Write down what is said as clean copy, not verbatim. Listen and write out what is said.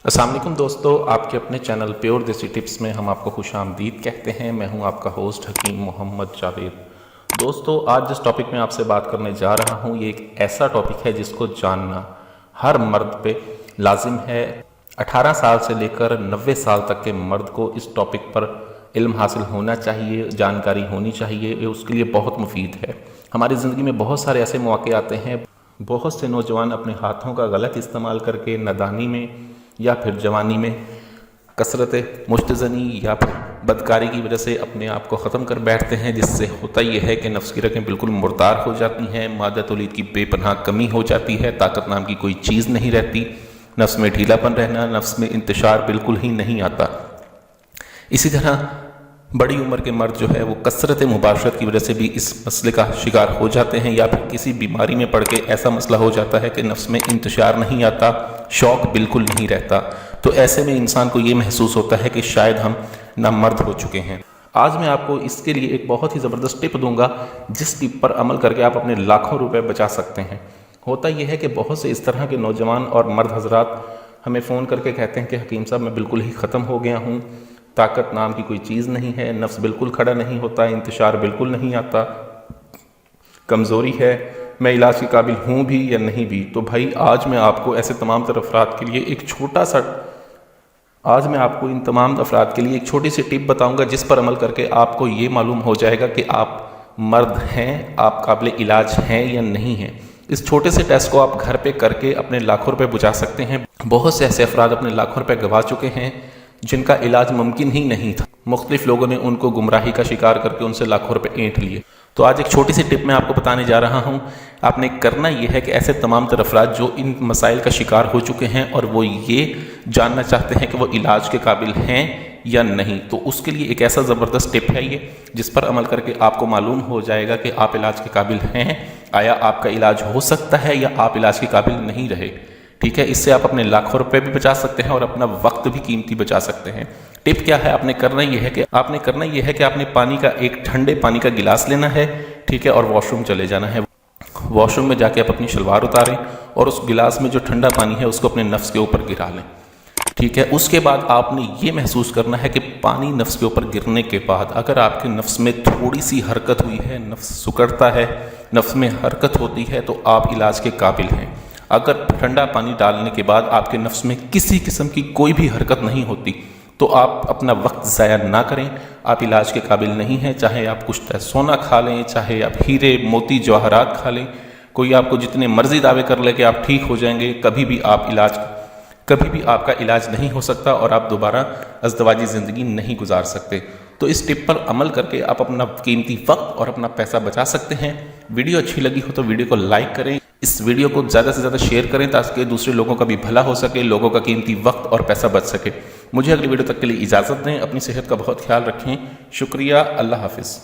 السلام علیکم دوستو، آپ کے اپنے چینل پیور دیسی ٹپس میں ہم آپ کو خوش آمدید کہتے ہیں۔ میں ہوں آپ کا ہوسٹ حکیم محمد جاوید۔ دوستو، آج جس ٹاپک میں آپ سے بات کرنے جا رہا ہوں یہ ایک ایسا ٹاپک ہے جس کو جاننا ہر مرد پہ لازم ہے۔ 18 سال سے لے کر 90 سال تک کے مرد کو اس ٹاپک پر علم حاصل ہونا چاہیے، جانکاری ہونی چاہیے، یہ اس کے لیے بہت مفید ہے۔ ہماری زندگی میں بہت سارے ایسے مواقع آتے ہیں، بہت سے نوجوان اپنے ہاتھوں کا غلط استعمال کر کے نادانی میں یا پھر جوانی میں کثرت مشت زنی یا پھر بدکاری کی وجہ سے اپنے آپ کو ختم کر بیٹھتے ہیں، جس سے ہوتا یہ ہے کہ نفس کی رگیں بالکل مردار ہو جاتی ہیں، مادہ تولید کی بے پناہ کمی ہو جاتی ہے، طاقت نام کی کوئی چیز نہیں رہتی، نفس میں ڈھیلا پن رہنا، نفس میں انتشار بالکل ہی نہیں آتا۔ اسی طرح بڑی عمر کے مرد جو ہے وہ کثرت مباشرت کی وجہ سے بھی اس مسئلے کا شکار ہو جاتے ہیں، یا پھر کسی بیماری میں پڑ کے ایسا مسئلہ ہو جاتا ہے کہ نفس میں انتشار نہیں آتا، شوق بالکل نہیں رہتا۔ تو ایسے میں انسان کو یہ محسوس ہوتا ہے کہ شاید ہم نامرد ہو چکے ہیں۔ آج میں آپ کو اس کے لیے ایک بہت ہی زبردست ٹپ دوں گا، جس ٹپ پر عمل کر کے آپ اپنے لاکھوں روپے بچا سکتے ہیں۔ ہوتا یہ ہے کہ بہت سے اس طرح کے نوجوان اور مرد حضرات ہمیں فون کر کے کہتے ہیں کہ حکیم صاحب میں بالکل ہی ختم ہو گیا ہوں، طاقت نام کی کوئی چیز نہیں ہے، نفس بالکل کھڑا نہیں ہوتا، انتشار بالکل نہیں آتا، کمزوری ہے، میں علاج کے قابل ہوں بھی یا نہیں بھی۔ تو بھائی آج میں آپ کو ایسے تمام افراد کے لیے ایک چھوٹی سی ٹپ بتاؤں گا، جس پر عمل کر کے آپ کو یہ معلوم ہو جائے گا کہ آپ مرد ہیں، آپ قابل علاج ہیں یا نہیں ہیں۔ اس چھوٹے سے ٹیسٹ کو آپ گھر پہ کر کے اپنے لاکھوں روپے بچا سکتے ہیں۔ بہت سے ایسے افراد اپنے لاکھوں روپے گوا چکے ہیں جن کا علاج ممکن ہی نہیں تھا، مختلف لوگوں نے ان کو گمراہی کا شکار کر کے ان سے لاکھوں روپے اینٹھ لیے۔ تو آج ایک چھوٹی سی ٹپ میں آپ کو بتانے جا رہا ہوں۔ آپ نے کرنا یہ ہے کہ ایسے تمام افراد جو ان مسائل کا شکار ہو چکے ہیں اور وہ یہ جاننا چاہتے ہیں کہ وہ علاج کے قابل ہیں یا نہیں، تو اس کے لیے ایک ایسا زبردست ٹپ ہے یہ، جس پر عمل کر کے آپ کو معلوم ہو جائے گا کہ آپ علاج کے قابل ہیں، آیا آپ کا علاج ہو سکتا ہے یا آپ علاج کے قابل نہیں رہے۔ ٹھیک ہے، اس سے آپ اپنے لاکھوں روپے بھی بچا سکتے ہیں اور اپنا وقت بھی قیمتی بچا سکتے ہیں۔ ٹپ کیا ہے؟ آپ نے کرنا یہ ہے کہ آپ نے پانی کا ایک ٹھنڈے پانی کا گلاس لینا ہے، ٹھیک ہے، اور واش روم چلے جانا ہے۔ واش روم میں جا کے آپ اپنی شلوار اتاریں اور اس گلاس میں جو ٹھنڈا پانی ہے اس کو اپنے نفس کے اوپر گرا لیں، ٹھیک ہے۔ اس کے بعد آپ نے یہ محسوس کرنا ہے کہ پانی نفس کے اوپر گرنے کے بعد اگر آپ کے نفس میں تھوڑی سی حرکت ہوئی ہے، نفس سکڑتا ہے، نفس میں حرکت ہوتی ہے، تو آپ علاج کے قابل ہیں۔ اگر ٹھنڈا پانی ڈالنے کے بعد آپ کے نفس میں کسی قسم کی کوئی بھی حرکت نہیں ہوتی تو آپ اپنا وقت ضائع نہ کریں، آپ علاج کے قابل نہیں ہیں۔ چاہے آپ کچھ سونا کھا لیں، چاہے آپ ہیرے موتی جواہرات کھا لیں، کوئی آپ کو جتنے مرضی دعوے کر لے کہ آپ ٹھیک ہو جائیں گے، کبھی بھی آپ کا علاج نہیں ہو سکتا اور آپ دوبارہ ازدواجی زندگی نہیں گزار سکتے۔ تو اس ٹپ پر عمل کر کے آپ اپنا قیمتی وقت اور اپنا پیسہ بچا سکتے ہیں۔ ویڈیو اچھی لگی ہو تو ویڈیو کو لائک کریں، اس ویڈیو کو زیادہ سے زیادہ شیئر کریں تاکہ دوسرے لوگوں کا بھی بھلا ہو سکے، لوگوں کا قیمتی وقت اور پیسہ بچ سکے۔ مجھے اگلی ویڈیو تک کے لیے اجازت دیں، اپنی صحت کا بہت خیال رکھیں۔ شکریہ، اللہ حافظ۔